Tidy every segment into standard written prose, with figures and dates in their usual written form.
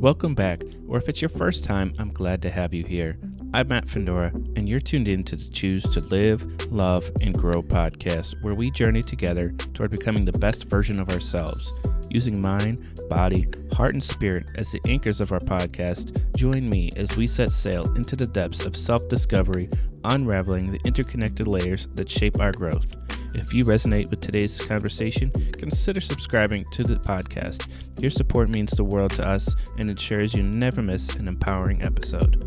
Welcome back, or if it's your first time, I'm glad to have you here. I'm Matt Fendora, and you're tuned in to the Choose to Live, Love, and Grow podcast, where we journey together toward becoming the best version of ourselves. Using mind, body, heart, and spirit as the anchors of our podcast, join me as we set sail into the depths of self-discovery, unraveling the interconnected layers that shape our growth. If you resonate with today's conversation, consider subscribing to the podcast. Your support means the world to us and ensures you never miss an empowering episode.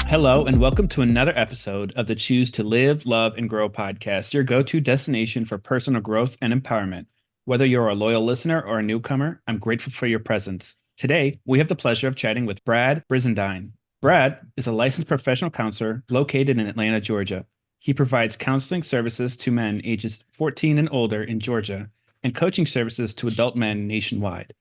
Hello, and welcome to another episode of the Choose to Live, Love, and Grow podcast, your go-to destination for personal growth and empowerment. Whether you're a loyal listener or a newcomer, I'm grateful for your presence. Today, we have the pleasure of chatting with Brad Brizendine. Brad is a licensed professional counselor located in Atlanta, Georgia. He provides counseling services to men ages 14 and older in Georgia and coaching services to adult men nationwide.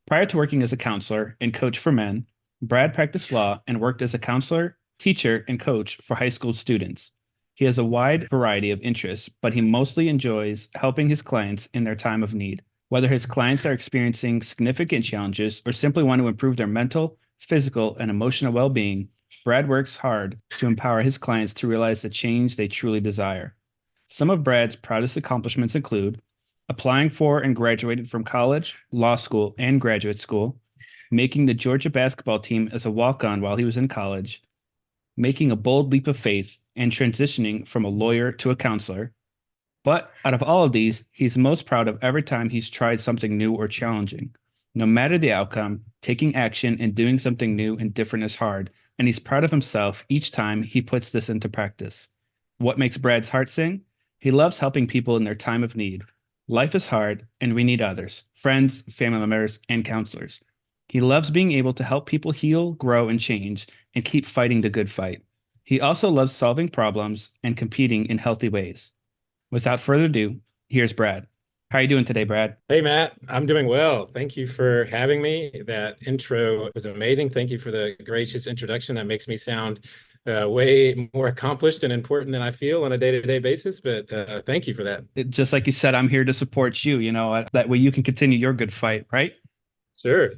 Prior to working as a counselor and coach for men, Brad practiced law and worked as a counselor, teacher, and coach for high school students. He has a wide variety of interests, but he mostly enjoys helping his clients in their time of need. Whether his clients are experiencing significant challenges or simply want to improve their mental, physical, and emotional well-being, Brad works hard to empower his clients to realize the change they truly desire. Some of Brad's proudest accomplishments include applying for and graduating from college, law school, and graduate school, making the Georgia basketball team as a walk-on while he was in college, making a bold leap of faith, and transitioning from a lawyer to a counselor. But out of all of these, he's most proud of every time he's tried something new or challenging. No matter the outcome, taking action and doing something new and different is hard, and he's proud of himself each time he puts this into practice. What makes Brad's heart sing? He loves helping people in their time of need. Life is hard, and we need others, friends, family members, and counselors. He loves being able to help people heal, grow, and change, and keep fighting the good fight. He also loves solving problems and competing in healthy ways. Without further ado, here's Brad. How are you doing today, Brad? Hey, Matt, I'm doing well. Thank you for having me. That intro was amazing. Thank you for the gracious introduction. That makes me sound way more accomplished and important than I feel on a day-to-day basis. But thank you for that. Just like you said, I'm here to support you, that way you can continue your good fight, right? Sure.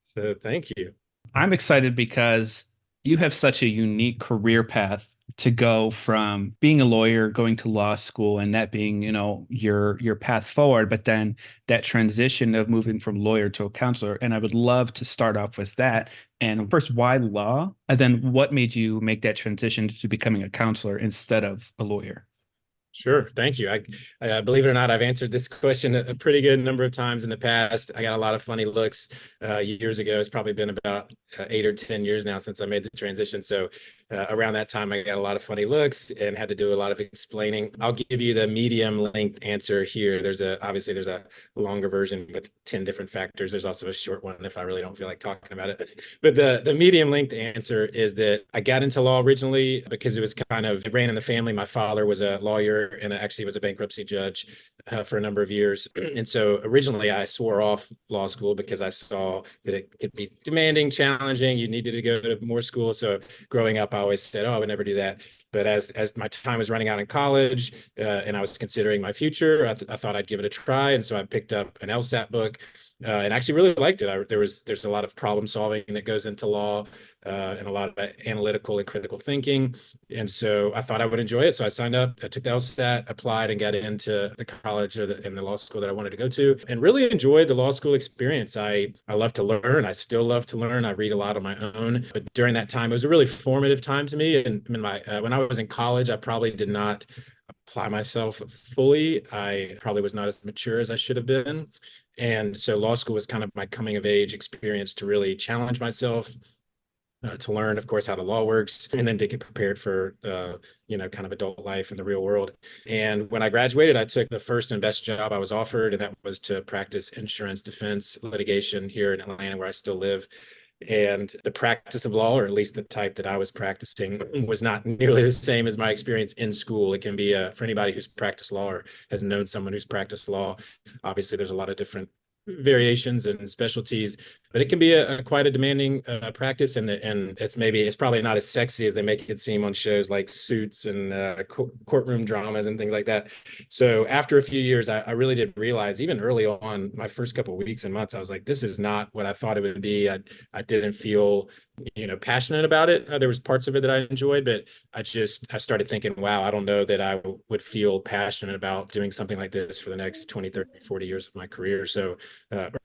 So thank you. I'm excited because you have such a unique career path to go from being a lawyer, going to law school, and that being, your path forward, but then that transition of moving from lawyer to a counselor. And I would love to start off with that. And first, why law? And then what made you make that transition to becoming a counselor instead of a lawyer? Sure. Thank you. I believe it or not, I've answered this question a pretty good number of times in the past. I got a lot of funny looks years ago. It's probably been about 8 or 10 years now since I made the transition. So around that time, I got a lot of funny looks and had to do a lot of explaining. I'll give you the medium length answer here. Obviously there's a longer version with 10 different factors. There's also a short one if I really don't feel like talking about it. But the medium length answer is that I got into law originally because it ran in the family. My father was a lawyer and actually was a bankruptcy judge for a number of years. And so originally I swore off law school because I saw that it could be demanding, challenging. You needed to go to more school. So growing up, I always said, oh, I would never do that. But as my time was running out in college and I was considering my future, I thought I'd give it a try. And so I picked up an LSAT book and actually really liked it. There's a lot of problem solving that goes into law and a lot of analytical and critical thinking. And so I thought I would enjoy it. So I signed up, I took the LSAT, applied, and got into the college and the law school that I wanted to go to, and really enjoyed the law school experience. I love to learn. I still love to learn. I read a lot on my own. But during that time, it was a really formative time to me. And when I was in college, I probably did not apply myself fully. I probably was not as mature as I should have been. And so law school was kind of my coming of age experience to really challenge myself, to learn, of course, how the law works, and then to get prepared for, kind of adult life in the real world. And when I graduated, I took the first and best job I was offered, and that was to practice insurance defense litigation here in Atlanta, where I still live. And the practice of law, or at least the type that I was practicing, was not nearly the same as my experience in school. It can be for anybody who's practiced law or has known someone who's practiced law. Obviously, there's a lot of different variations and specialties. but it can be a quite a demanding practice, and it's probably not as sexy as they make it seem on shows like Suits and courtroom dramas and things like that. So after a few years, I really did realize, even early on, my first couple of weeks and months, I was like, this is not what I thought it would be. I didn't feel, passionate about it. There was parts of it that I enjoyed, but I started thinking, wow, I don't know that I would feel passionate about doing something like this for the next 20, 30, 40 years of my career. So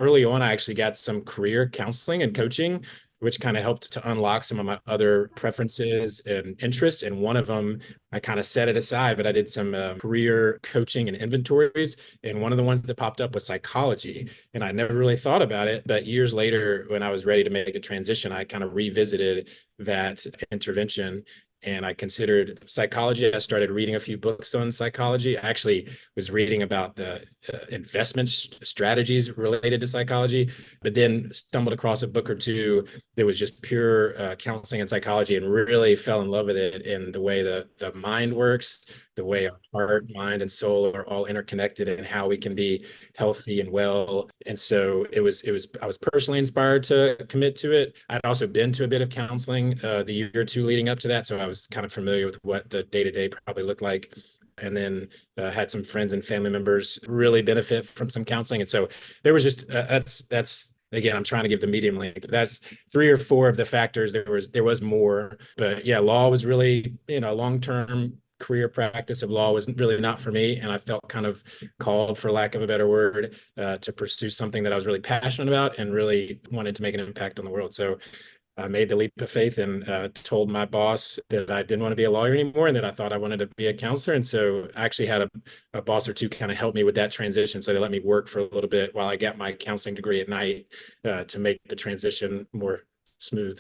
early on, I actually got some career counseling and coaching, which kind of helped to unlock some of my other preferences and interests. And one of them, I kind of set it aside, but I did some career coaching and inventories. And one of the ones that popped up was psychology. And I never really thought about it. But years later, when I was ready to make a transition, I kind of revisited that intervention and I considered psychology. I started reading a few books on psychology. I actually was reading about the investment strategies related to psychology, but then stumbled across a book or two that was just pure counseling and psychology, and really fell in love with it in the way the mind works, the way our heart, mind, and soul are all interconnected, and how we can be healthy and well. And so I was personally inspired to commit to it. I'd also been to a bit of counseling the year or two leading up to that, so I was kind of familiar with what the day-to-day probably looked like. And then had some friends and family members really benefit from some counseling. And so there was just that's again, I'm trying to give the medium length. That's three or four of the factors. There was more, but yeah, law was really, long-term career practice of law was really not for me, and I felt kind of called, for lack of a better word, to pursue something that I was really passionate about and really wanted to make an impact on the world. So I made the leap of faith and told my boss that I didn't want to be a lawyer anymore and that I thought I wanted to be a counselor. And so I actually had a boss or two kind of help me with that transition. So they let me work for a little bit while I got my counseling degree at night to make the transition more smooth.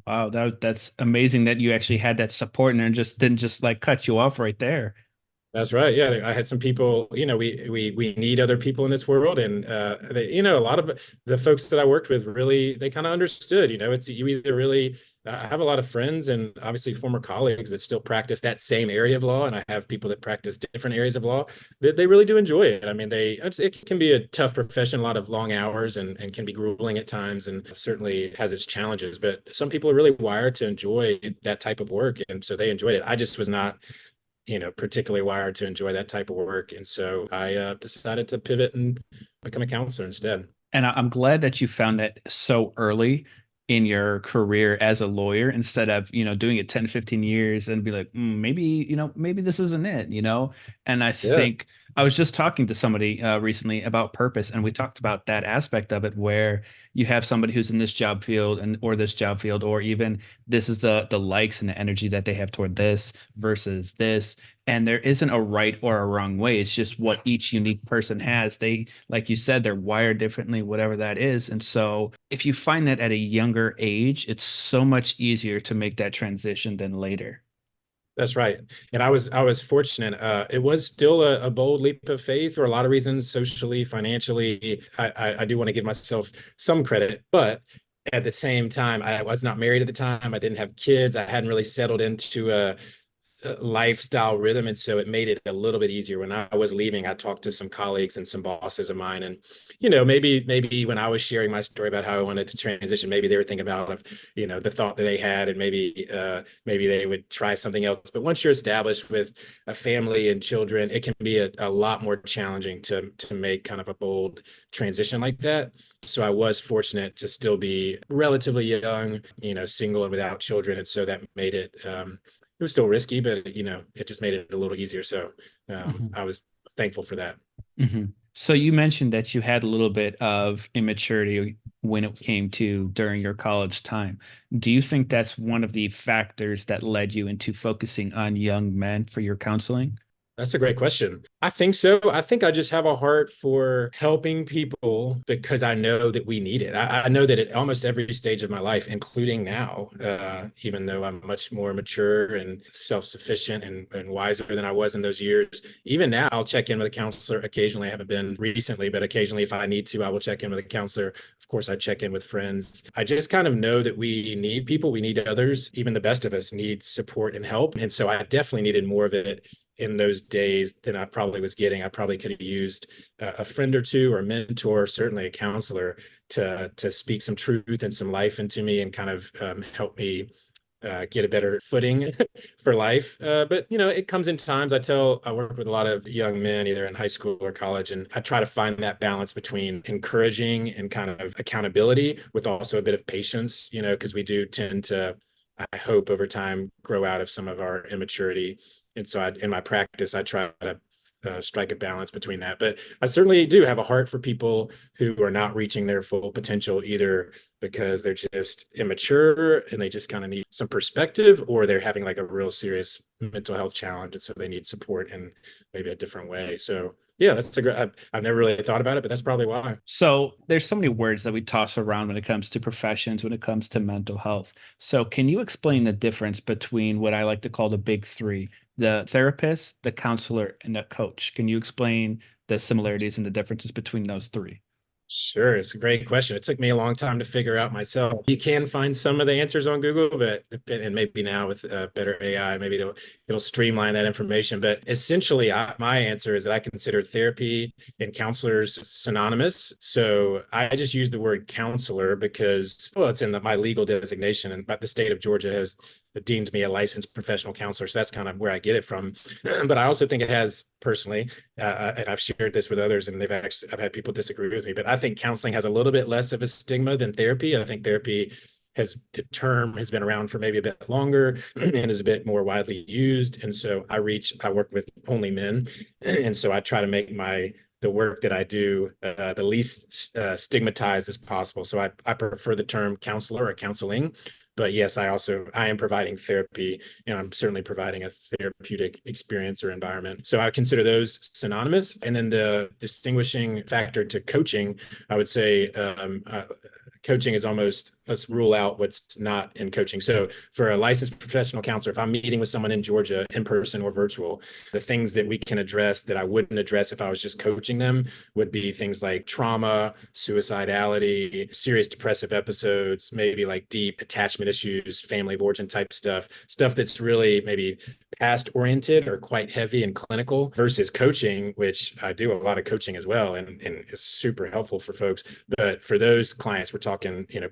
Wow, that's amazing that you actually had that support and it just didn't just like cut you off right there. That's right. Yeah, I had some people. We need other people in this world, and a lot of the folks that I worked with really they kind of understood. It's you either really. I have a lot of friends and obviously former colleagues that still practice that same area of law, and I have people that practice different areas of law that they really do enjoy it. I mean, it can be a tough profession, a lot of long hours, and can be grueling at times, and certainly has its challenges. But some people are really wired to enjoy that type of work, and so they enjoyed it. I just was not particularly wired to enjoy that type of work. And so I decided to pivot and become a counselor instead. And I'm glad that you found that so early in your career as a lawyer instead of, doing it 10, 15 years and be like, maybe, maybe this isn't it. And I Yeah. think I was just talking to somebody recently about purpose, and we talked about that aspect of it where you have somebody who's in this job field and or this job field, or even this is the likes and the energy that they have toward this versus this. And there isn't a right or a wrong way. It's just what each unique person has. They, like you said, they're wired differently, whatever that is. And so if you find that at a younger age, it's so much easier to make that transition than later. That's right. And I was fortunate. It was still a bold leap of faith for a lot of reasons, socially, financially. I do want to give myself some credit, but at the same time, I was not married at the time. I didn't have kids. I hadn't really settled into a lifestyle rhythm. And so it made it a little bit easier. When I was leaving, I talked to some colleagues and some bosses of mine. And, maybe when I was sharing my story about how I wanted to transition, maybe they were thinking about, the thought that they had, and maybe they would try something else. But once you're established with a family and children, it can be a lot more challenging to make kind of a bold transition like that. So I was fortunate to still be relatively young, single and without children. And so that made it was still risky, but it just made it a little easier. So Mhm. I was thankful for that. Mhm. So you mentioned that you had a little bit of immaturity when it came to during your college time. Do you think that's one of the factors that led you into focusing on young men for your counseling? That's a great question. I think so. I think I just have a heart for helping people because I know that we need it. I know that at almost every stage of my life, including now, even though I'm much more mature and self-sufficient and wiser than I was in those years, even now, I'll check in with a counselor occasionally. I haven't been recently, but occasionally, if I need to, I will check in with a counselor. Of course, I check in with friends. I just kind of know that we need people, we need others. Even the best of us need support and help. And so I definitely needed more of it in those days than I probably was getting. I probably could have used a friend or two or a mentor, certainly a counselor to speak some truth and some life into me and kind of help me get a better footing for life. But it comes in times. I work with a lot of young men, either in high school or college, and I try to find that balance between encouraging and kind of accountability with also a bit of patience, because we do tend to, I hope over time, grow out of some of our immaturity. And so in my practice, I try to strike a balance between that. But I certainly do have a heart for people who are not reaching their full potential, either because they're just immature and they just kind of need some perspective, or they're having like a real serious mental health challenge. And so they need support in maybe a different way. So yeah, that's a great, I've never really thought about it, but that's probably why. So there's so many words that we toss around when it comes to professions, when it comes to mental health. So can you explain the difference between what I like to call the big three, the therapist, the counselor, and the coach? Can you explain the similarities and the differences between those three? Sure, it's a great question. It took me a long time to figure out myself. You can find some of the answers on Google, but and maybe now with better AI, maybe it'll streamline that information. But essentially, my answer is that I consider therapy and counselors synonymous. So I just use the word counselor because, well, it's in my legal designation, and but the state of Georgia has deemed me a licensed professional counselor. So that's kind of where I get it from. But I also think it has personally, and I've shared this with others, and I've had people disagree with me, but I think counseling has a little bit less of a stigma than therapy. I think therapy the term has been around for maybe a bit longer and is a bit more widely used. And so I work with only men. And so I try to make the work that I do the least stigmatized as possible. So I prefer the term counselor or counseling. But yes, I am providing therapy, and I'm certainly providing a therapeutic experience or environment. So I consider those synonymous. And then the distinguishing factor to coaching, I would say coaching is almost, let's rule out what's not in coaching. So for a licensed professional counselor, if I'm meeting with someone in Georgia in person or virtual, the things that we can address that I wouldn't address if I was just coaching them would be things like trauma, suicidality, serious depressive episodes, maybe like deep attachment issues, family of origin type stuff that's really maybe past oriented or quite heavy and clinical, versus coaching, which I do a lot of coaching as well, and it's super helpful for folks. But for those clients, we're talking,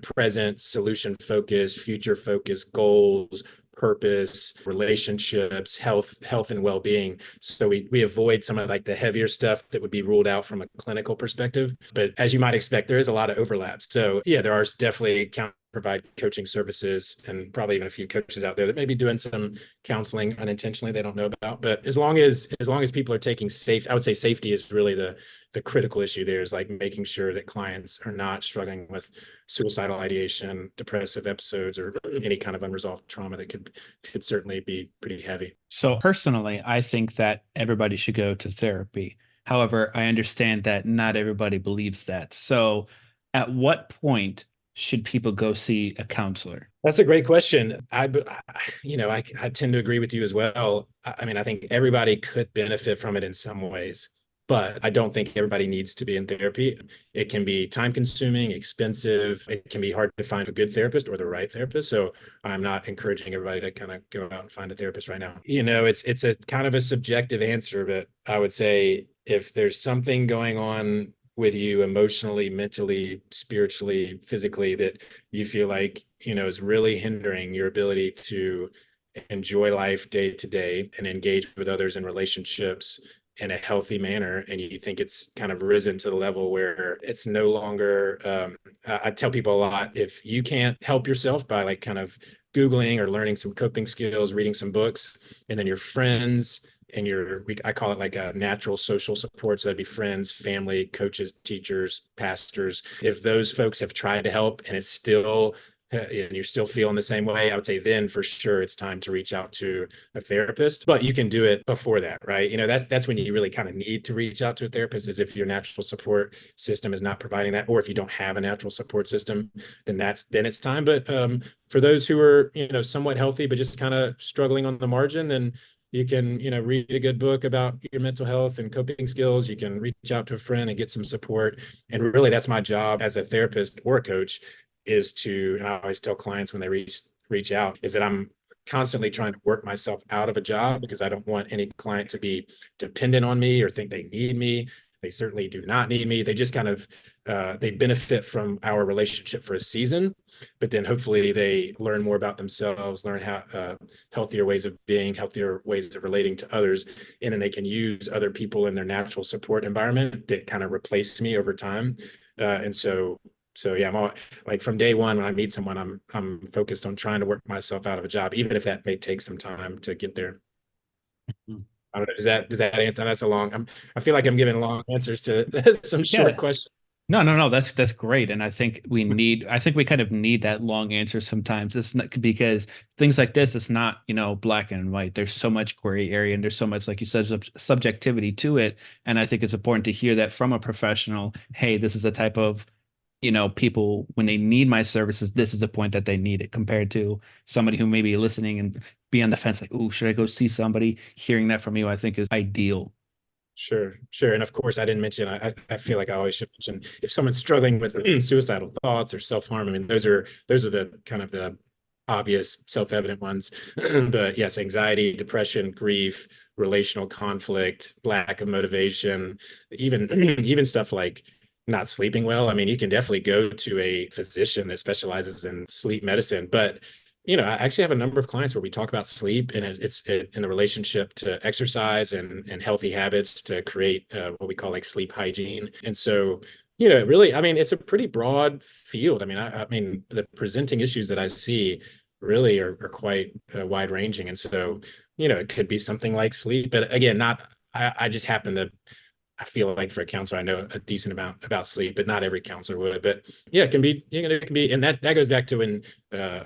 present, solution focus, future focus, goals, purpose, relationships, health and well-being. So we avoid some of like the heavier stuff that would be ruled out from a clinical perspective. But as you might expect, there is a lot of overlap. So yeah, there are definitely provide coaching services, and probably even a few coaches out there that may be doing some counseling unintentionally they don't know about. But as long as people are taking I would say safety is really the critical issue there, is like making sure that clients are not struggling with suicidal ideation, depressive episodes, or any kind of unresolved trauma that could certainly be pretty heavy. So personally, I think that everybody should go to therapy. However, I understand that not everybody believes that. So at what point should people go see a counselor? That's a great question. I tend to agree with you as well. I mean, I think everybody could benefit from it in some ways, but I don't think everybody needs to be in therapy. It can be time consuming, expensive. It can be hard to find a good therapist or the right therapist. So I'm not encouraging everybody to kind of go out and find a therapist right now. It's a kind of a subjective answer, but I would say if there's something going on with you emotionally, mentally, spiritually, physically, that you feel like, is really hindering your ability to enjoy life day to day and engage with others in relationships in a healthy manner, and you think it's kind of risen to the level where it's no longer I tell people a lot, if you can't help yourself by like kind of Googling or learning some coping skills, reading some books, and then your friends and I call it like a natural social support. So that'd be friends, family, coaches, teachers, pastors. If those folks have tried to help and it's still and you're still feeling the same way, I would say then for sure it's time to reach out to a therapist. But you can do it before that, right? That's when you really kind of need to reach out to a therapist, is if your natural support system is not providing that, or if you don't have a natural support system, then it's time. But for those who are, somewhat healthy but just kind of struggling on the margin, then you can, read a good book about your mental health and coping skills. You can reach out to a friend and get some support. And really, that's my job as a therapist or a coach, and I always tell clients when they reach out, is that I'm constantly trying to work myself out of a job, because I don't want any client to be dependent on me or think they need me. They certainly do not need me. They just kind of they benefit from our relationship for a season, but then hopefully they learn more about themselves, learn how healthier ways of being, healthier ways of relating to others, and then they can use other people in their natural support environment that kind of replace me over time. And so yeah, I'm all, like from day one when I meet someone, I'm focused on trying to work myself out of a job, even if that may take some time to get there. I don't know. Does that answer? That's a long. I feel like I'm giving long answers to some short Yeah. questions. No, no, no. That's great, and I think we kind of need that long answer sometimes. It's not because things like this, it's not black and white. There's so much gray area, and there's so much, like you said, subjectivity to it. And I think it's important to hear that from a professional. Hey, this is the type of people when they need my services. This is the point that they need it, compared to somebody who may be listening and be on the fence, like, oh, should I go see somebody? Hearing that from you, I think is ideal. Sure, sure. And of course, I didn't mention, I feel like I always should mention if someone's struggling with suicidal thoughts or self-harm. I mean, those are the kind of the obvious self-evident ones. But yes, anxiety, depression, grief, relational conflict, lack of motivation, even even stuff like not sleeping well. I mean, you can definitely go to a physician that specializes in sleep medicine, but I actually have a number of clients where we talk about sleep and in the relationship to exercise and healthy habits to create what we call like sleep hygiene. And so, really, I mean, it's a pretty broad field. I mean, I mean, the presenting issues that I see really are quite wide ranging. And so, it could be something like sleep, but again, not, I just happen to I feel like for a counselor, I know a decent amount about sleep, but not every counselor would. But yeah, it can be, and that goes back to when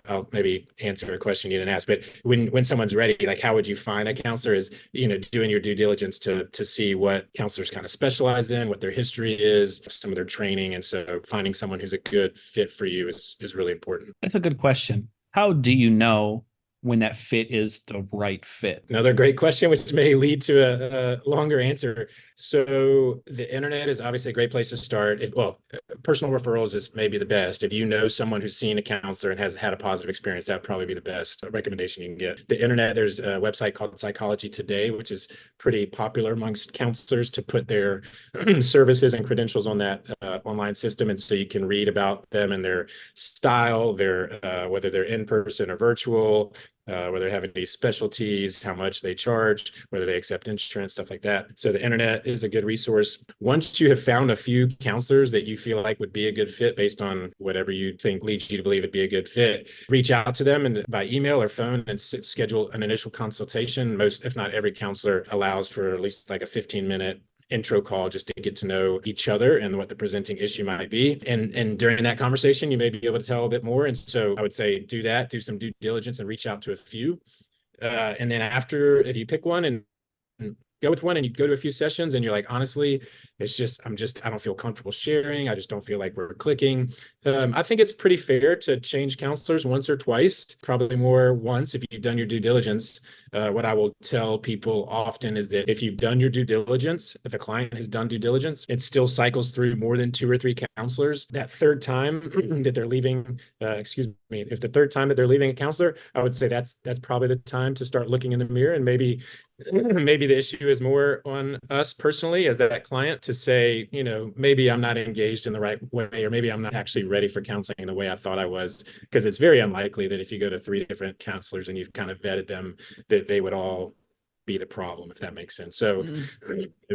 I'll maybe answer a question you didn't ask. But when someone's ready, like how would you find a counselor? Is doing your due diligence to see what counselors kind of specialize in, what their history is, some of their training, and so finding someone who's a good fit for you is really important. That's a good question. How do you know when that fit is the right fit? Another great question, which may lead to a longer answer. So the internet is obviously a great place to start. Personal referrals is maybe the best. If you know someone who's seen a counselor and has had a positive experience, that would probably be the best recommendation you can get. The internet, there's a website called Psychology Today, which is pretty popular amongst counselors to put their services and credentials on that online system. And so you can read about them and their style, whether they're in person or virtual, whether they have any specialties, how much they charge, whether they accept insurance, stuff like that. So the internet is a good resource. Once you have found a few counselors that you feel like would be a good fit based on whatever you think leads you to believe it'd be a good fit, reach out to them and by email or phone and schedule an initial consultation. Most, if not every counselor allows for at least like a 15-minute intro call just to get to know each other and what the presenting issue might be. And during that conversation, you may be able to tell a bit more. And so I would say do that, do some due diligence and reach out to a few. And then after, if you pick one and go with one and you go to a few sessions and you're like, honestly, I don't feel comfortable sharing. I just don't feel like we're clicking. I think it's pretty fair to change counselors once or twice, probably more once if you've done your due diligence. What I will tell people often is that if you've done your due diligence, if a client has done due diligence, it still cycles through more than 2 or 3 counselors. That third time that they're leaving, if the third time that they're leaving a counselor, I would say that's probably the time to start looking in the mirror and maybe the issue is more on us personally as that client to say, maybe I'm not engaged in the right way, or maybe I'm not actually ready for counseling in the way I thought I was, because it's very unlikely that if you go to 3 different counselors and you've kind of vetted them, that they would all be the problem, if that makes sense. So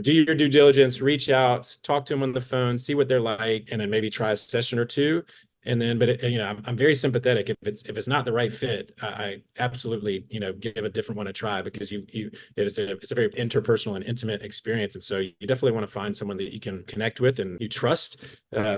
do your due diligence, reach out, talk to them on the phone, see what they're like, and then maybe try a session or two. And then, but I'm very sympathetic. If it's not the right fit, I absolutely, give a different one a try, because it's a very interpersonal and intimate experience. And so you definitely want to find someone that you can connect with and you trust,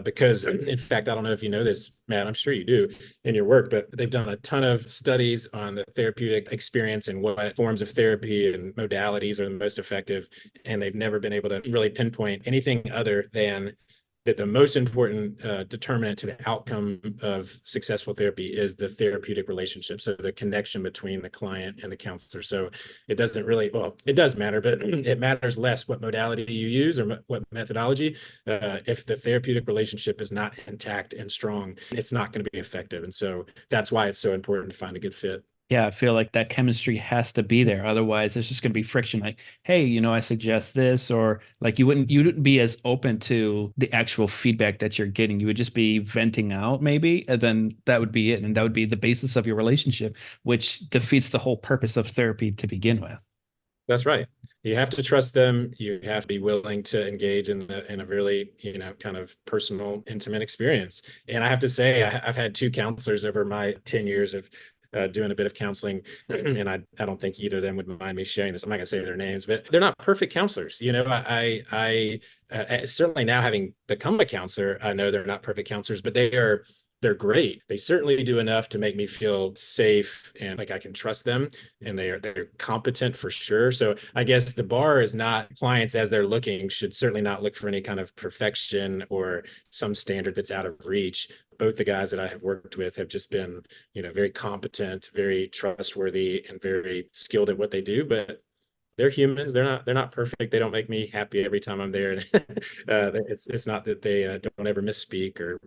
because in fact, I don't know if you know this, Matt, I'm sure you do in your work, but they've done a ton of studies on the therapeutic experience and what forms of therapy and modalities are the most effective. And they've never been able to really pinpoint anything other than that the most important determinant to the outcome of successful therapy is the therapeutic relationship. So the connection between the client and the counselor. So it doesn't really, well, it does matter, but it matters less what modality you use or what methodology. If the therapeutic relationship is not intact and strong, it's not going to be effective. And so that's why it's so important to find a good fit. Yeah, I feel like that chemistry has to be there. Otherwise, there's just going to be friction. Like, hey, I suggest this, or like you wouldn't be as open to the actual feedback that you're getting. You would just be venting out, maybe, and then that would be it, and that would be the basis of your relationship, which defeats the whole purpose of therapy to begin with. That's right. You have to trust them. You have to be willing to engage in a really, kind of personal, intimate experience. And I have to say, I've had two counselors over my 10 years of doing a bit of counseling, and I don't think either of them would mind me sharing this. I'm not gonna say their names, but they're not perfect counselors. Certainly now having become a counselor, I know they're not perfect counselors, but they're great. They certainly do enough to make me feel safe and like I can trust them, and they're competent for sure. So I guess the bar is not clients as they're looking should certainly not look for any kind of perfection or some standard that's out of reach. Both the guys that I have worked with have just been, very competent, very trustworthy, and very skilled at what they do. But they're humans. They're not perfect. They don't make me happy every time I'm there. It's not that they don't ever misspeak or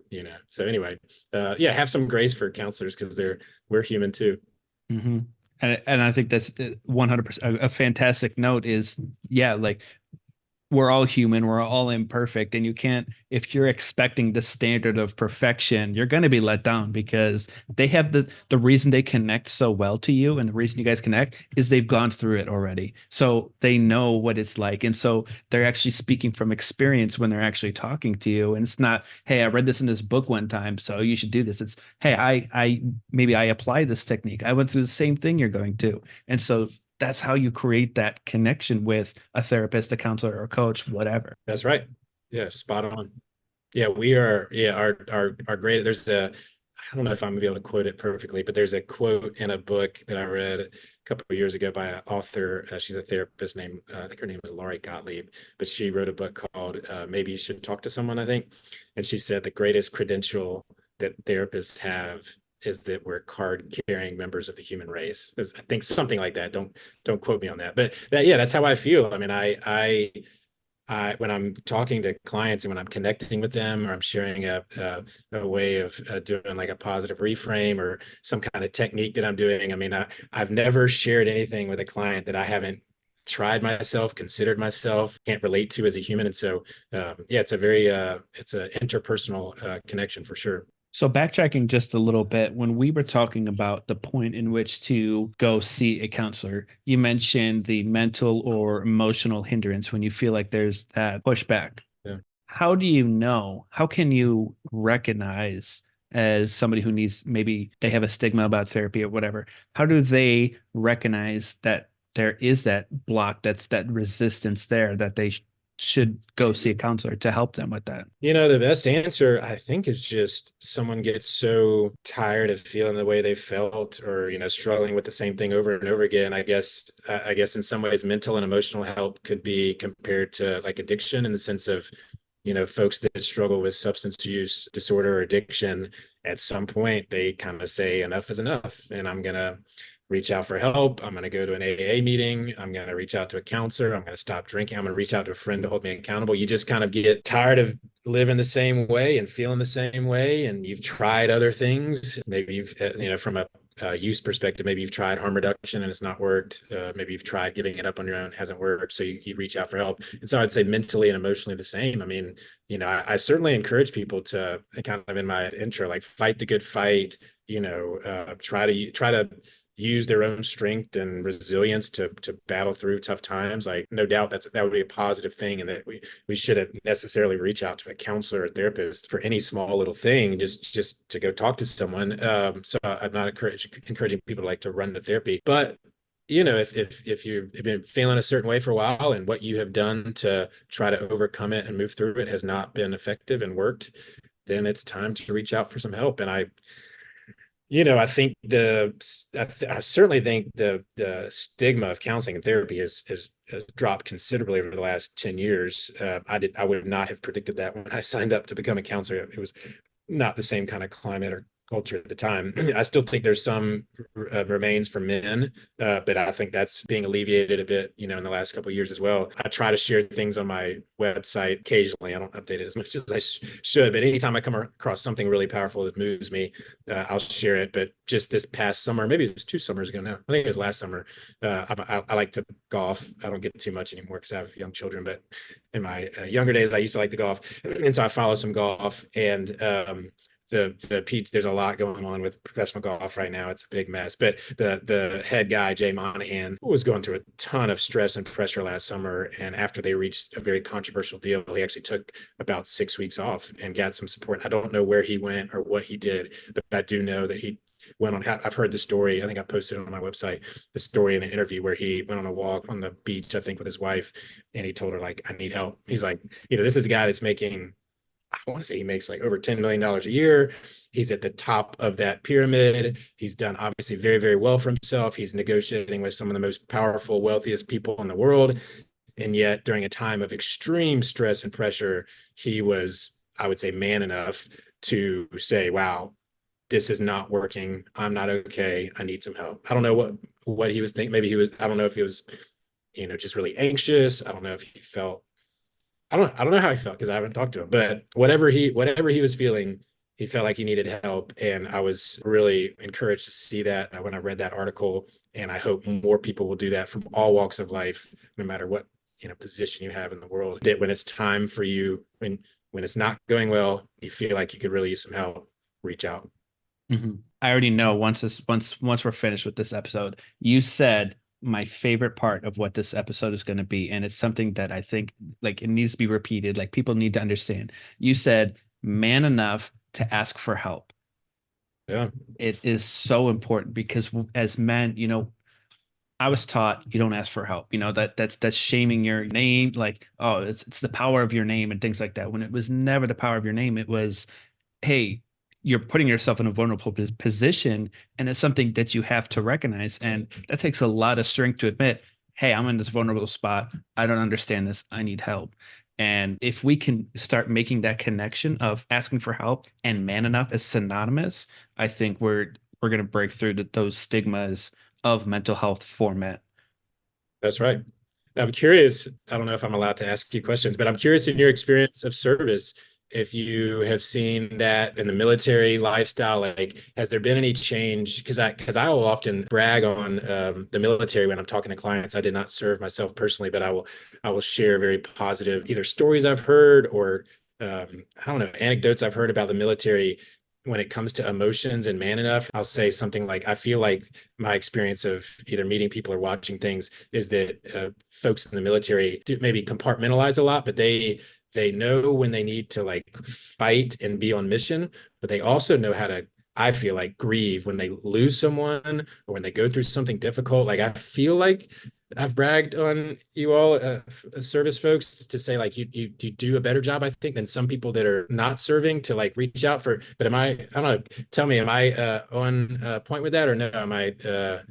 So anyway, yeah, have some grace for counselors because we're human too. Hmm. And I think that's 100% a fantastic note is, yeah, like we're all human, we're all imperfect, and you can't, if you're expecting the standard of perfection, you're going to be let down because they have the reason they connect so well to you, and the reason you guys connect is they've gone through it already. So they know what it's like. And so they're actually speaking from experience when they're actually talking to you. And it's not, hey, I read this in this book one time, so you should do this. It's, hey, I maybe I apply this technique. I went through the same thing you're going to. And so that's how you create that connection with a therapist, a counselor, or a coach, whatever. That's right. Yeah, spot on. Yeah, we are. Yeah, our great. There's a. I don't know if I'm gonna be able to quote it perfectly, but there's a quote in a book that I read a couple of years ago by an author. She's a therapist named I think her name is Laurie Gottlieb, but she wrote a book called Maybe You Should Talk to Someone. I think, and she said the greatest credential that therapists have is that we're card carrying members of the human race. I think something like that. Don't quote me on that, but yeah, that's how I feel. I mean, when I'm talking to clients and when I'm connecting with them, or I'm sharing a way of doing like a positive reframe or some kind of technique that I'm doing. I mean, I've never shared anything with a client that I haven't tried myself, considered myself, can't relate to as a human. And so, yeah, it's an interpersonal connection for sure. So backtracking just a little bit, when we were talking about the point in which to go see a counselor, you mentioned the mental or emotional hindrance when you feel like there's that pushback. Yeah. How do you know? How can you recognize as somebody who needs, maybe they have a stigma about therapy or whatever? How do they recognize that there is that block, that's that resistance there, that they should go see a counselor to help them with that? The best answer, I think, is just someone gets so tired of feeling the way they felt or, struggling with the same thing over and over again. I guess in some ways, mental and emotional help could be compared to like addiction in the sense of, folks that struggle with substance use disorder or addiction, at some point, they kind of say enough is enough. And I'm going to reach out for help. I'm going to go to an AA meeting. I'm going to reach out to a counselor. I'm going to stop drinking. I'm going to reach out to a friend to hold me accountable. You just kind of get tired of living the same way and feeling the same way. And you've tried other things. Maybe from a use perspective, maybe you've tried harm reduction and it's not worked. Maybe you've tried giving it up on your own, hasn't worked. So you reach out for help. And so I'd say mentally and emotionally the same. I mean, I certainly encourage people to kind of in my intro, like fight the good fight, try to use their own strength and resilience to battle through tough times. Like no doubt that would be a positive thing, and that we shouldn't necessarily reach out to a counselor or therapist for any small little thing, just to go talk to someone. So I'm not encouraging people to like to run to therapy, but if you've been feeling a certain way for a while and what you have done to try to overcome it and move through it has not been effective and worked, then it's time to reach out for some help. And I think I certainly think the stigma of counseling and therapy has dropped considerably over the last 10 years. I would not have predicted that when I signed up to become a counselor. It was not the same kind of climate or culture at the time. I still think there's some remains for men, but I think that's being alleviated a bit, in the last couple of years as well. I try to share things on my website occasionally. I don't update it as much as I should, but anytime I come across something really powerful that moves me, I'll share it. But just this past summer, maybe it was 2 summers ago now. I think it was last summer. I like to golf. I don't get too much anymore because I have young children, but in my younger days, I used to like to golf, and so I follow some golf. And the Pete, there's a lot going on with professional golf right now. It's a big mess. But the head guy, Jay Monahan, was going through a ton of stress and pressure last summer. And after they reached a very controversial deal, he actually took about 6 weeks off and got some support. I don't know where he went or what he did, but I do know that he went on. I've heard the story. I think I posted it on my website, the story in an interview where he went on a walk on the beach, I think, with his wife, and he told her, like, I need help. He's like, this is a guy that's making, I want to say he makes like over $10 million a year. He's at the top of that pyramid. He's done obviously very, very well for himself. He's negotiating with some of the most powerful, wealthiest people in the world. And yet, during a time of extreme stress and pressure, he was, I would say, man enough to say, wow, this is not working. I'm not okay. I need some help. I don't know what he was thinking. Maybe he was, I don't know if he was, just really anxious. I don't know if he felt, I don't know how he felt because I haven't talked to him, but whatever he was feeling, he felt like he needed help. And I was really encouraged to see that when I read that article. And I hope more people will do that from all walks of life, no matter what, position you have in the world, that when it's time for you, when it's not going well, you feel like you could really use some help, reach out. I already know once we're finished with this episode, you said my favorite part of what this episode is going to be, and it's something that I think like it needs to be repeated. Like people need to understand. You said man enough to ask for help. Yeah. It is so important because as men, I was taught you don't ask for help. That's shaming your name. Like, oh, it's the power of your name and things like that. When it was never the power of your name, it was, hey, you're putting yourself in a vulnerable position, and it's something that you have to recognize. And that takes a lot of strength to admit, hey, I'm in this vulnerable spot. I don't understand this. I need help. And if we can start making that connection of asking for help and man enough as synonymous, I think we're going to break through those stigmas of mental health for men. That's right. Now, I'm curious. I don't know if I'm allowed to ask you questions, but I'm curious in your experience of service, if you have seen that in the military lifestyle, like, has there been any change? Because I will often brag on the military when I'm talking to clients. I did not serve myself personally, but I will share very positive either stories I've heard or I don't know, anecdotes I've heard about the military when it comes to emotions and man enough. I'll say something like, I feel like my experience of either meeting people or watching things is that folks in the military do maybe compartmentalize a lot, but they know when they need to like fight and be on mission, but they also know how to, I feel like, grieve when they lose someone or when they go through something difficult. Like, I feel like I've bragged on you all, service folks, to say like you do a better job, I think, than some people that are not serving to like reach out for. But I don't know. Tell me, am I on point with that or no? Am I?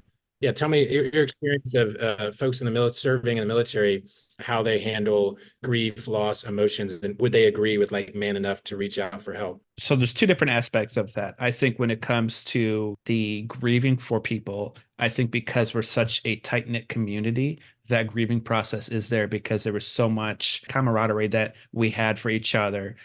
Yeah, tell me your experience of folks in the military, serving in the military, how they handle grief, loss, emotions, and would they agree with like man enough to reach out for help? So there's two different aspects of that. I think when it comes to the grieving for people, I think because we're such a tight-knit community, that grieving process is there because there was so much camaraderie that we had for each other.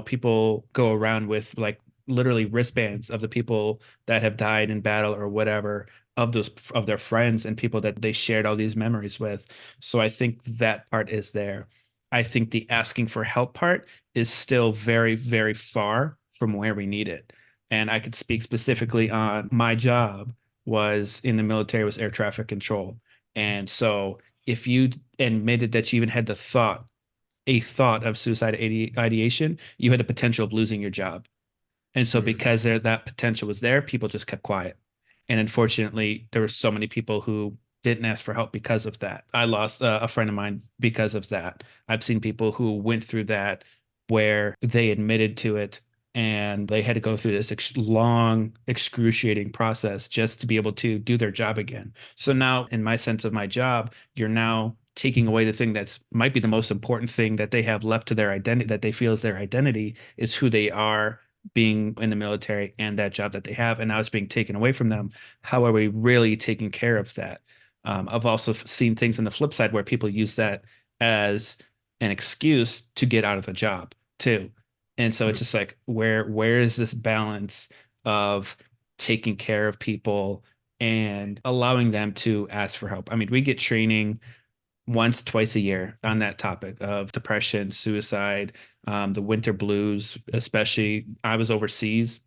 People go around with like literally wristbands of the people that have died in battle or whatever, of their friends and people that they shared all these memories with. So I think that part is there. I think the asking for help part is still very, very far from where we need it. And I could speak specifically on my job was in the military, was air traffic control. And so if you admitted that you even had a thought of suicide ideation, you had the potential of losing your job. And so Mm. because that potential was there, people just kept quiet. And unfortunately, there were so many people who didn't ask for help because of that. I lost a friend of mine because of that. I've seen people who went through that where they admitted to it and they had to go through this long, excruciating process just to be able to do their job again. So now, in my sense of my job, you're now taking away the thing that's might be the most important thing that they have left to their identity, that they feel is their identity, is who they are being in the military and that job that they have, and now it's being taken away from them. How are we really taking care of that? I've also seen things on the flip side where people use that as an excuse to get out of the job too. And so it's Mm, just like, where is this balance of taking care of people and allowing them to ask for help? I mean, we get training once, twice a year on that topic of depression, suicide, the winter blues, especially. I was overseas.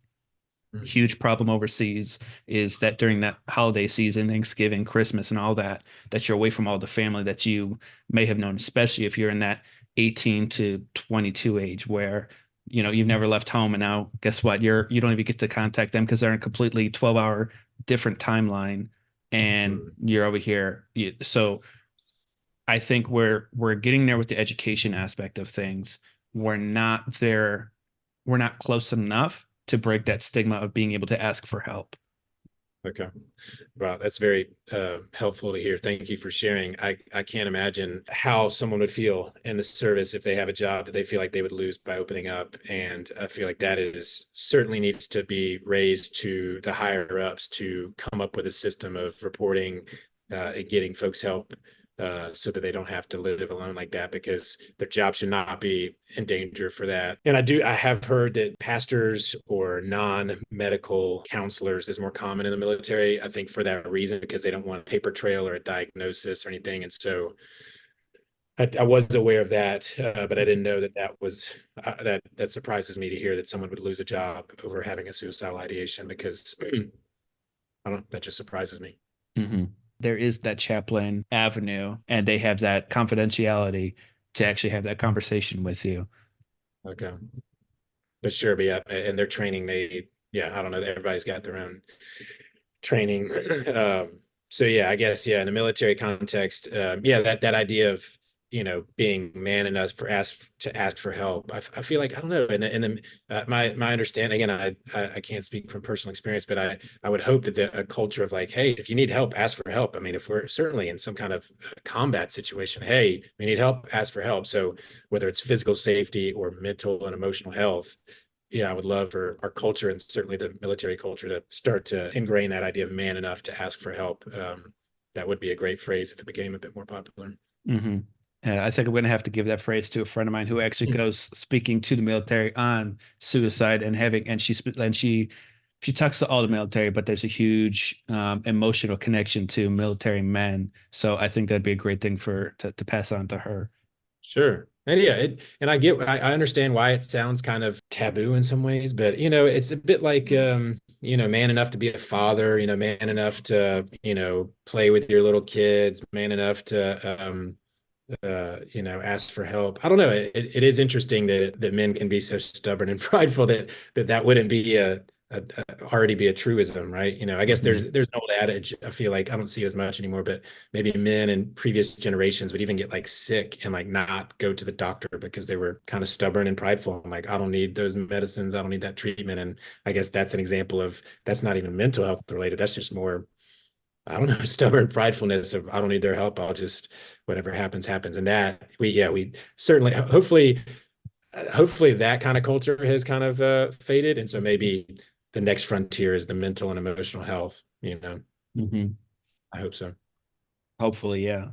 mm, Huge problem overseas is that during that holiday season, Thanksgiving, Christmas, and all that, that you're away from all the family that you may have known, especially if you're in that 18 to 22 age where, you've never left home. And now guess what? You don't even get to contact them because they're in a completely 12-hour different timeline and mm. you're over here. So I think we're getting there with the education aspect of things. We're not there, we're not close enough to break that stigma of being able to ask for help. Okay. Wow, that's very helpful to hear. Thank you for sharing. I can't imagine how someone would feel in the service if they have a job that they feel like they would lose by opening up. And I feel like that is certainly needs to be raised to the higher ups to come up with a system of reporting and getting folks help so that they don't have to live alone like that because their job should not be in danger for that. And I have heard that pastors or non-medical counselors is more common in the military. I think for that reason, because they don't want a paper trail or a diagnosis or anything. And so I was aware of that, but I didn't know that that was that surprises me to hear that someone would lose a job over having a suicidal ideation because I don't know, that just surprises me. Mhm. There is that chaplain avenue, and they have that confidentiality to actually have that conversation with you. Okay. But sure, but yeah, and their training, yeah, I don't know, everybody's got their own training. So yeah, I guess yeah, in the military context, yeah, that idea of being man enough to ask for help. I feel like I don't know, in the my understanding again, I can't speak from personal experience, but I would hope that a culture of like, hey, if you need help, ask for help. I mean, if we're certainly in some kind of combat situation, hey, we need help, ask for help. So whether it's physical safety or mental and emotional health, yeah, I would love for our culture and certainly the military culture to start to ingrain that idea of man enough to ask for help. That would be a great phrase if it became a bit more popular. Hmm. I think I'm going to have to give that phrase to a friend of mine who actually goes speaking to the military on suicide and she talks to all the military, but there's a huge emotional connection to military men. So I think that'd be a great thing to pass on to her. Sure. And yeah, and I understand why it sounds kind of taboo in some ways, but it's a bit like man enough to be a father, man enough to, play with your little kids, man enough to ask for help. I don't know. It is interesting that men can be so stubborn and prideful that wouldn't be already be a truism, right? I guess Mhm. there's an old adage. I feel like I don't see it as much anymore, but maybe men in previous generations would even get like sick and like not go to the doctor because they were kind of stubborn and prideful. I'm like, I don't need those medicines. I don't need that treatment. And I guess that's an example of that's not even mental health related. That's just more I don't know, stubborn pridefulness of I don't need their help. I'll just whatever happens, happens. And that we certainly hopefully that kind of culture has kind of faded. And so maybe the next frontier is the mental and emotional health, Mhm. I hope so. Hopefully, yeah.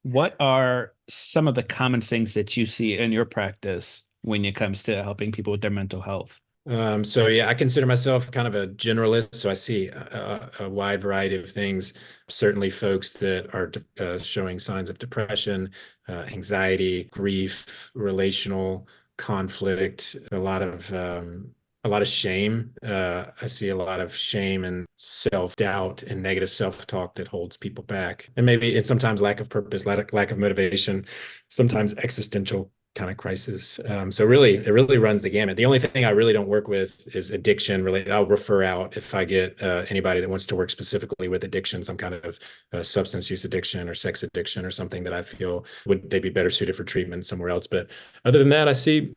What are some of the common things that you see in your practice when it comes to helping people with their mental health? So yeah, I consider myself kind of a generalist. So I see a wide variety of things. Certainly, folks that are showing signs of depression, anxiety, grief, relational conflict, a lot of shame. I see a lot of shame and self-doubt and negative self-talk that holds people back, and maybe it's sometimes lack of purpose, lack of motivation, sometimes existential kind of crisis. So really, it really runs the gamut. The only thing I really don't work with is addiction related. I'll refer out if I get anybody that wants to work specifically with addiction, some kind of substance use addiction or sex addiction or something that I feel would they be better suited for treatment somewhere else. But other than that, I see,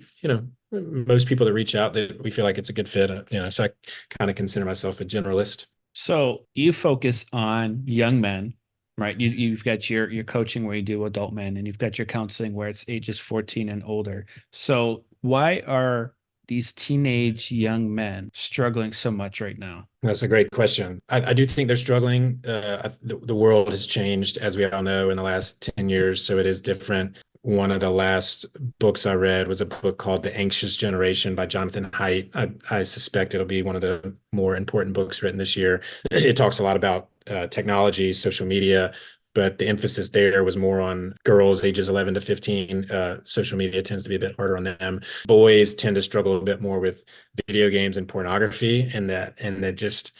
most people that reach out that we feel like it's a good fit. So I kind of consider myself a generalist. So you focus on young men, right? You've got your coaching where you do adult men, and you've got your counseling where it's ages 14 and older. So why are these teenage young men struggling so much right now? That's a great question. I do think they're struggling. The world has changed, as we all know, in the last 10 years, so it is different. One of the last books I read was a book called The Anxious Generation by Jonathan Haidt. I suspect it'll be one of the more important books written this year. It talks a lot about technology, social media, but the emphasis there was more on girls ages 11 to 15. Social media tends to be a bit harder on them. Boys tend to struggle a bit more with video games and pornography, and that just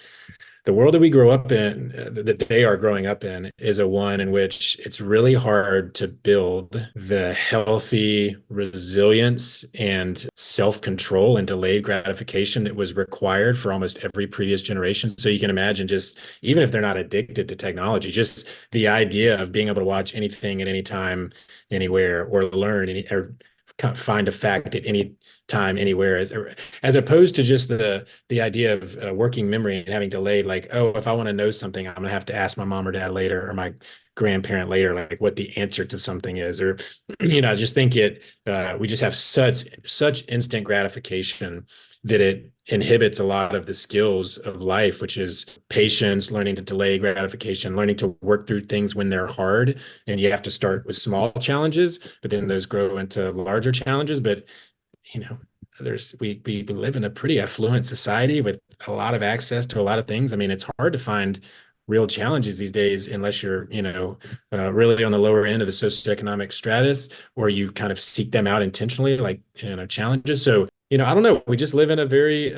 the world that we grow up in, that they are growing up in, is a one in which it's really hard to build the healthy resilience and self-control and delayed gratification that was required for almost every previous generation. So you can imagine, just even if they're not addicted to technology, just the idea of being able to watch anything at any time, anywhere, or learn any, or find a fact at any time, anywhere, as opposed to just the idea of working memory and having delayed, like, oh, if I want to know something, I'm gonna have to ask my mom or dad later, or my grandparent later, like what the answer to something is, or I just think we just have such instant gratification that it inhibits a lot of the skills of life, which is patience, learning to delay gratification, learning to work through things when they're hard. And you have to start with small challenges, but then those grow into larger challenges. But you know, we live in a pretty affluent society with a lot of access to a lot of things. I mean, it's hard to find real challenges these days unless you're, really on the lower end of the socioeconomic stratus, or you kind of seek them out intentionally, like, challenges. So, I don't know. We just live in a very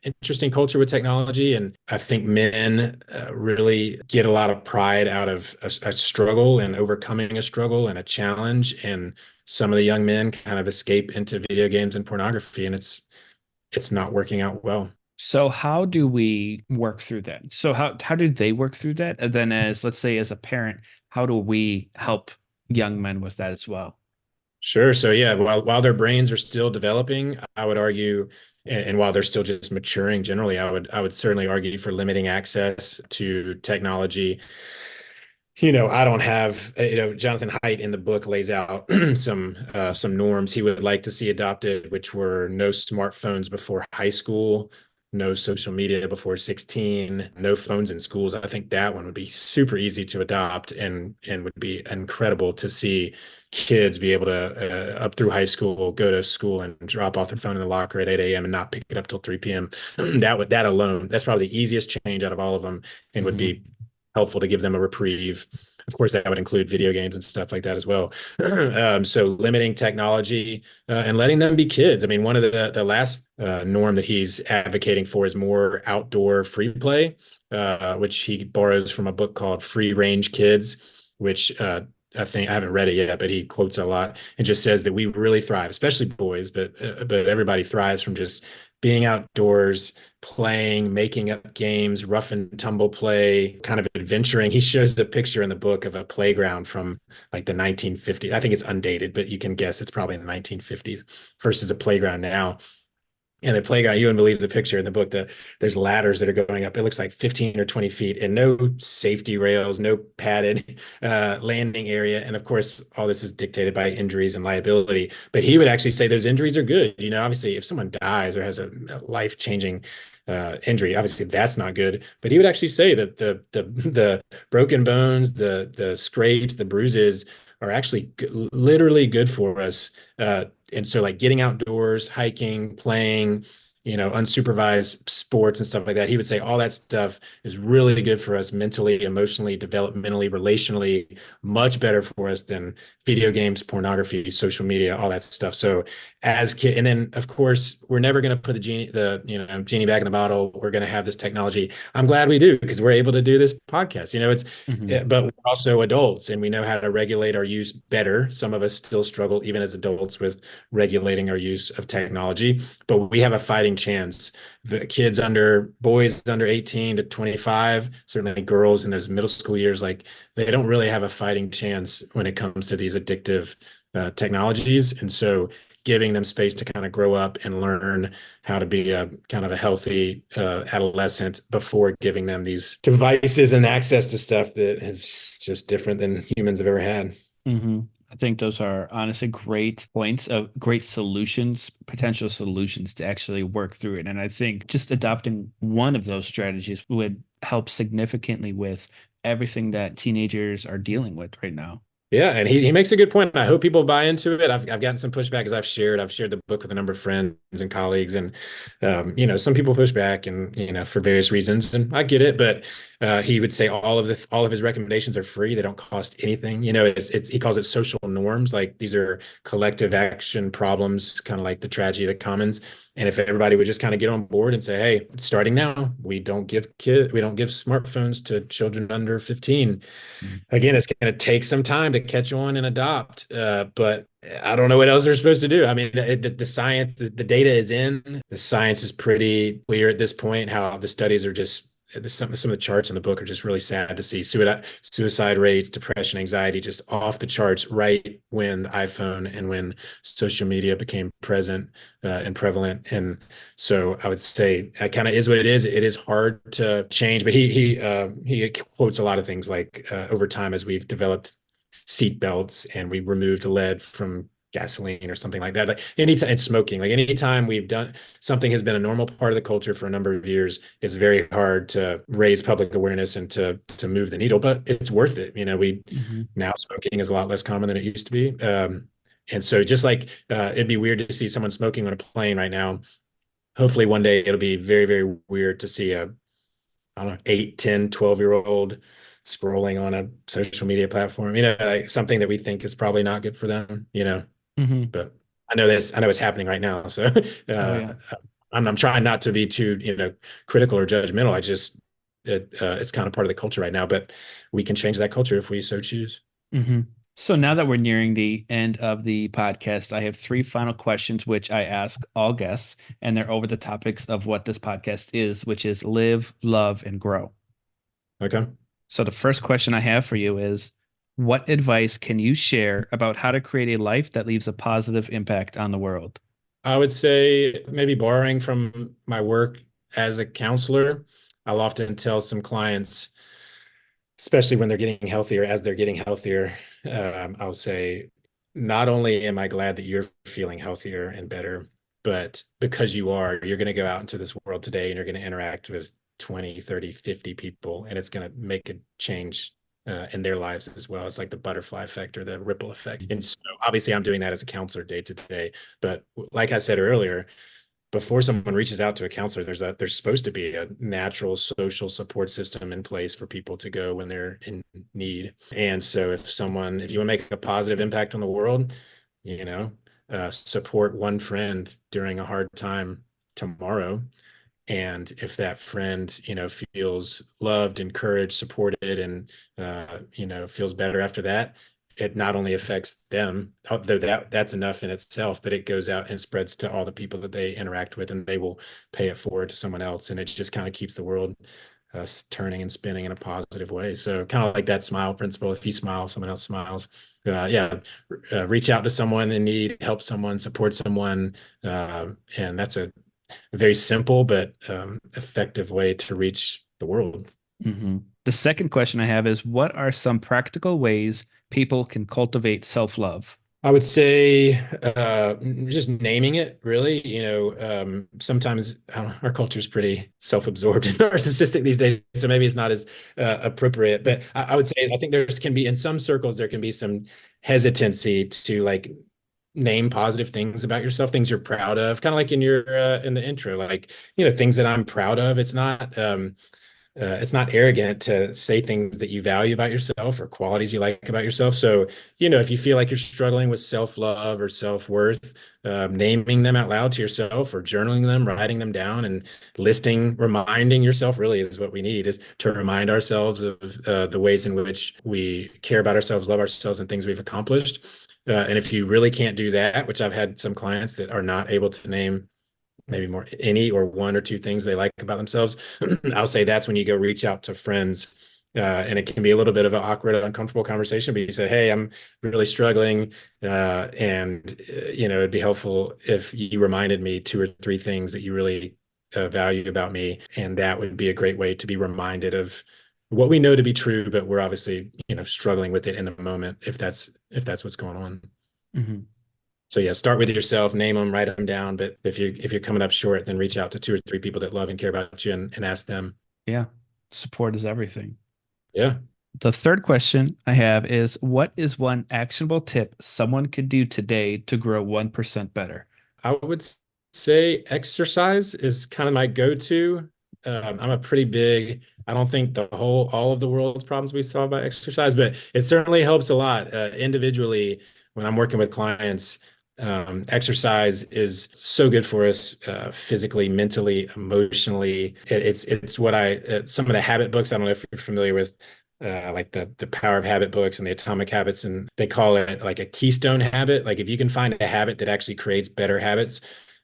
interesting culture with technology, and I think men really get a lot of pride out of a struggle and overcoming a struggle and a challenge, and some of the young men kind of escape into video games and pornography, and it's not working out well. So how do we work through that? So how do they work through that? And then as let's say as a parent, how do we help young men with that as well? Sure. So yeah, while their brains are still developing, I would argue, and while they're still just maturing generally, I would certainly argue for limiting access to technology. I don't have, Jonathan Haidt in the book lays out some norms he would like to see adopted, which were no smartphones before high school, no social media before 16, no phones in schools. I think that one would be super easy to adopt, and would be incredible to see kids be able to up through high school, go to school and drop off their phone in the locker at 8 a.m. and not pick it up till 3 p.m. That alone, that's probably the easiest change out of all of them, and would Hmm. be helpful to give them a reprieve. Of course, that would include video games and stuff like that as well. So limiting technology and letting them be kids. I mean, one of the last norm that he's advocating for is more outdoor free play, which he borrows from a book called Free Range Kids, which I think I haven't read it yet, but he quotes a lot and just says that we really thrive, especially boys, but everybody thrives from just being outdoors, playing, making up games, rough and tumble play, kind of adventuring. He shows the picture in the book of a playground from like the 1950s. I think it's undated, but you can guess it's probably in the 1950s versus a playground now. And the playground, you wouldn't believe the picture in the book. There's ladders that are going up. It looks like 15 or 20 feet, and no safety rails, no padded landing area. And of course, all this is dictated by injuries and liability. But he would actually say those injuries are good. Obviously, if someone dies or has a life-changing injury, obviously that's not good. But he would actually say that the broken bones, the scrapes, the bruises are actually literally good for us. And so like getting outdoors, hiking, playing, unsupervised sports and stuff like that, he would say all that stuff is really good for us mentally, emotionally, developmentally, relationally, much better for us than video games, pornography, social media, all that stuff. So as kid, and then of course we're never going to put the genie back in the bottle. We're going to have this technology. I'm glad we do, because we're able to do this podcast. Hmm. But we're also adults, and we know how to regulate our use better. Some of us still struggle even as adults with regulating our use of technology, but we have a fighting chance. The boys under 18 to 25, certainly girls in those middle school years, like they don't really have a fighting chance when it comes to these addictive technologies. And so giving them space to kind of grow up and learn how to be a kind of a healthy adolescent before giving them these devices and access to stuff that is just different than humans have ever had. Hmm. I think those are honestly great points of great solutions, potential solutions to actually work through it. And I think just adopting one of those strategies would help significantly with everything that teenagers are dealing with right now. Yeah, and he makes a good point. I hope people buy into it. I've gotten some pushback as I've shared the book with a number of friends and colleagues, and some people push back, and for various reasons, and I get it. But he would say all of his recommendations are free; they don't cost anything. It's he calls it social norms, like these are collective action problems, kind of like the tragedy of the commons. And if everybody would just kind of get on board and say, "Hey, starting now, we don't give smartphones to children under 15." Mm. Again, it's going to take some time to catch on and adopt, but I don't know what else they're supposed to do. I mean, the science, the data is in. The science is pretty clear at this point. How the studies are just some of the charts in the book are just really sad to see. Suicide rates, depression, anxiety, just off the charts right when the iPhone and when social media became present and prevalent. And so I would say that kind of is what it is. It is hard to change, but he quotes a lot of things like over time as we've developed seat belts and we removed lead from gasoline or something like that. Like anytime it's smoking, like anytime we've done something has been a normal part of the culture for a number of years, it's very hard to raise public awareness and to move the needle, but it's worth it. We Hmm. now smoking is a lot less common than it used to be. And so just like it'd be weird to see someone smoking on a plane right now. Hopefully one day it'll be very, very weird to see a, I don't know, 8, 10, 12-year old scrolling on a social media platform, like something that we think is probably not good for them. Hmm. But I know it's happening right now. So Oh yeah. I'm trying not to be too, critical or judgmental. It's kind of part of the culture right now, but we can change that culture if we so choose. Hmm. So now that we're nearing the end of the podcast, I have three final questions which I ask all guests, and they're over the topics of what this podcast is, which is live, love, and grow. Okay. So the first question I have for you is, what advice can you share about how to create a life that leaves a positive impact on the world? I would say maybe borrowing from my work as a counselor, I'll often tell some clients, especially when they're getting healthier, as they're getting healthier, I'll say, not only am I glad that you're feeling healthier and better, but because you're going to go out into this world today and you're going to interact with 20, 30, 50 people, and it's going to make a change in their lives as well. It's like the butterfly effect or the ripple effect. And so obviously I'm doing that as a counselor day to day. But like I said earlier, before someone reaches out to a counselor, there's supposed to be a natural social support system in place for people to go when they're in need. And so if you want to make a positive impact on the world, you know, support one friend during a hard time tomorrow. And if that friend, feels loved, encouraged, supported, and feels better after that, it not only affects them, though that's enough in itself, but it goes out and spreads to all the people that they interact with, and they will pay it forward to someone else, and it just kind of keeps the world turning and spinning in a positive way. So kind of like that smile principle. If you smile, someone else smiles. Yeah, reach out to someone in need, help someone, support someone, and that's a very simple but effective way to reach the world. Hmm. The second question I have is, what are some practical ways people can cultivate self-love? I would say just naming it, really. Sometimes our culture is pretty self-absorbed and narcissistic these days, so maybe it's not as appropriate. But I would say I think can be in some circles there can be some hesitancy to like name positive things about yourself, things you're proud of, kind of like in your in the intro, like things that I'm proud of. It's not arrogant to say things that you value about yourself or qualities you like about yourself. So, if you feel like you're struggling with self-love or self-worth, naming them out loud to yourself or journaling them, writing them down and reminding yourself really is what we need, is to remind ourselves of the ways in which we care about ourselves, love ourselves, and things we've accomplished. And if you really can't do that, which I've had some clients that are not able to name maybe more any or one or two things they like about themselves, I'll say that's when you go reach out to friends. And it can be a little bit of an awkward, uncomfortable conversation, but you say, "Hey, I'm really struggling. And, it'd be helpful if you reminded me two or three things that you really value about me." And that would be a great way to be reminded of what we know to be true, but we're obviously, struggling with it in the moment if that's what's going on. Hmm. So yeah, start with yourself, name them, write them down. But if you're coming up short, then reach out to two or three people that love and care about you and ask them. Yeah. Support is everything. Yeah. The third question I have is what is one actionable tip someone could do today to grow 1% better? I would say exercise is kind of my go-to. I'm a pretty big, I don't think all of the world's problems we solve by exercise, but it certainly helps a lot. Individually, when I'm working with clients, exercise is so good for us, physically, mentally, emotionally. It's what some of the habit books, I don't know if you're familiar with, like the Power of Habit books and the Atomic Habits, and they call it like a keystone habit. Like if you can find a habit that actually creates better habits,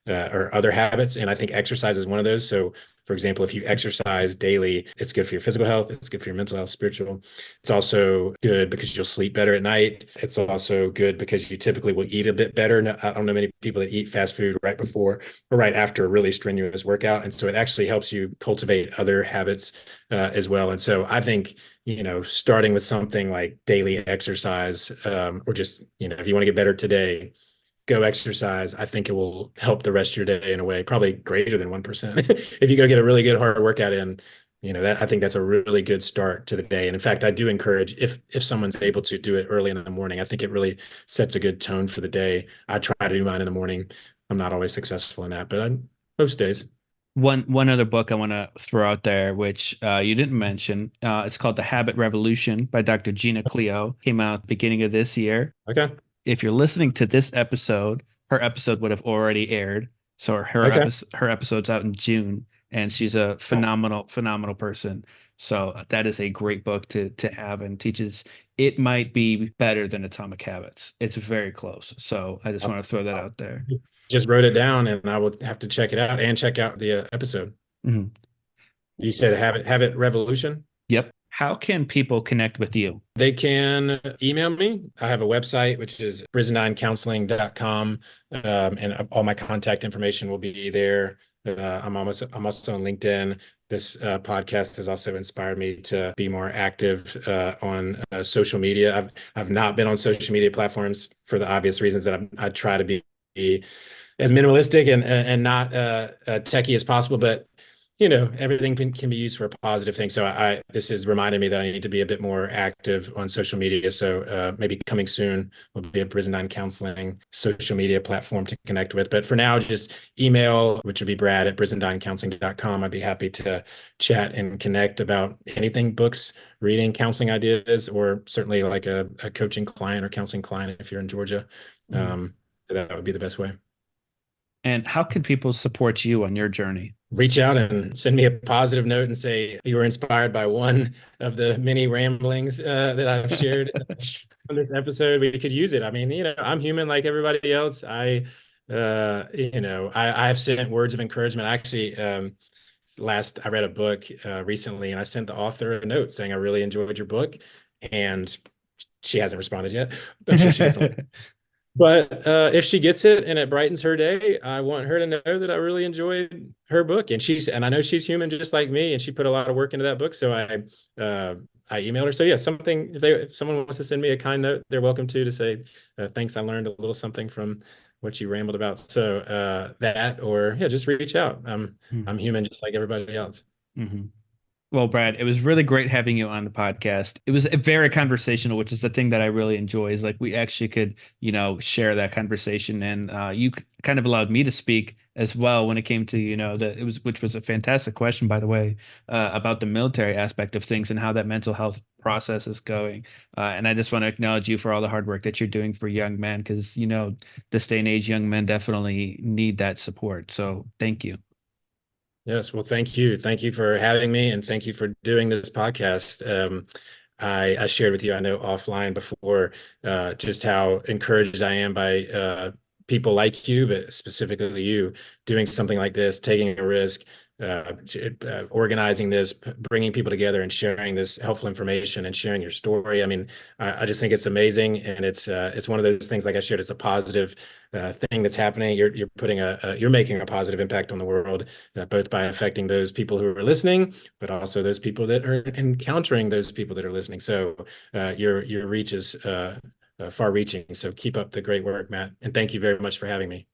or other habits, and I think exercise is one of those. So, for example, if you exercise daily, it's good for your physical health, it's good for your mental health, spiritual. It's also good because you'll sleep better at night. It's also good because you typically will eat a bit better. I don't know many people that eat fast food right before or right after a really strenuous workout, and so it actually helps you cultivate other habits, as well. And so I think, starting with something like daily exercise, or just, if you want to get better today, go exercise. I think it will help the rest of your day in a way, probably greater than 1%. If you go get a really good hard workout in, that I think that's a really good start to the day. And in fact, I do encourage, if someone's able to do it early in the morning, I think it really sets a good tone for the day. I try to do mine in the morning. I'm not always successful in that, but most days. One other book I want to throw out there, which you didn't mention, it's called The Habit Revolution by Dr. Gina Cleo. Came out beginning of this year. Okay. If you're listening to this episode, her episode would have already aired. So Okay. her episode's out in June, and she's a Cool. phenomenal person. So that is a great book to have and teaches. It might be better than Atomic Habits. It's very close. So I just want to throw that out there. Just wrote it down, and I will have to check it out and check out the episode. Mhm. You said Habit Revolution. Yep. How can people connect with you? They can email me. I have a website, which is brizendinecounseling.com. And all my contact information will be there. I'm also on LinkedIn. This podcast has also inspired me to be more active on social media. I've not been on social media platforms for the obvious reasons that I try to be as minimalistic and not techie as possible, but everything can be used for a positive thing. So this has reminded me that I need to be a bit more active on social media. So maybe coming soon will be a Brizendine Counseling social media platform to connect with. But for now, just email, which would be Brad@brizendinecounseling.com. I'd be happy to chat and connect about anything, books, reading, counseling ideas, or certainly like a coaching client or counseling client if you're in Georgia. Mhm. That would be the best way. And how can people support you on your journey? Reach out and send me a positive note and say you were inspired by one of the many ramblings that I've shared on this episode. We could use it. I mean, I'm human like everybody else. I have sent words of encouragement. Actually, I read a book recently, and I sent the author a note saying I really enjoyed your book, and she hasn't responded yet. I'm sure she gets a but if she gets it and it brightens her day, I want her to know that I really enjoyed her book. And I know she's human just like me, and she put a lot of work into that book. So I emailed her. So yeah, if someone wants to send me a kind note, they're welcome to say thanks. I learned a little something from what you rambled about. So that, or yeah, just reach out. I'm human just like everybody else. Mhm. Well, Brad, it was really great having you on the podcast. It was very conversational, which is the thing that I really enjoy is like we actually could, share that conversation and kind of allowed me to speak as well when it came to, which was a fantastic question, by the way, about the military aspect of things and how that mental health process is going. And I just want to acknowledge you for all the hard work that you're doing for young men because, this day and age, young men definitely need that support. So thank you. Yes, well, thank you. Thank you for having me, and thank you for doing this podcast. I shared with you, I know offline before, just how encouraged I am by people like you, but specifically you, doing something like this, taking a risk, organizing this, bringing people together, and sharing this helpful information and sharing your story. I mean, I just think it's amazing, and it's one of those things, like I shared, it's a positive thing that's happening. You're putting you're making a positive impact on the world, both by affecting those people who are listening, but also those people that are encountering those people that are listening. So your reach is far-reaching. So keep up the great work, Matt, and thank you very much for having me.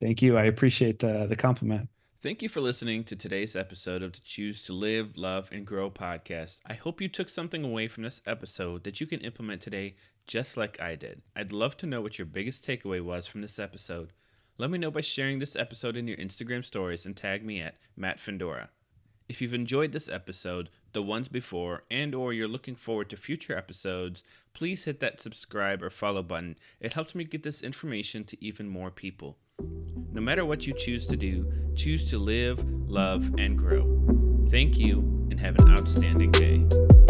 Thank you. I appreciate the compliment. Thank you for listening to today's episode of the Choose to Live, Love, and Grow podcast. I hope you took something away from this episode that you can implement today just like I did. I'd love to know what your biggest takeaway was from this episode. Let me know by sharing this episode in your Instagram stories and tag me at Matt Fendora. If you've enjoyed this episode, the ones before, and or you're looking forward to future episodes, please hit that subscribe or follow button. It helps me get this information to even more people. No matter what you choose to do, choose to live, love, and grow. Thank you, and have an outstanding day.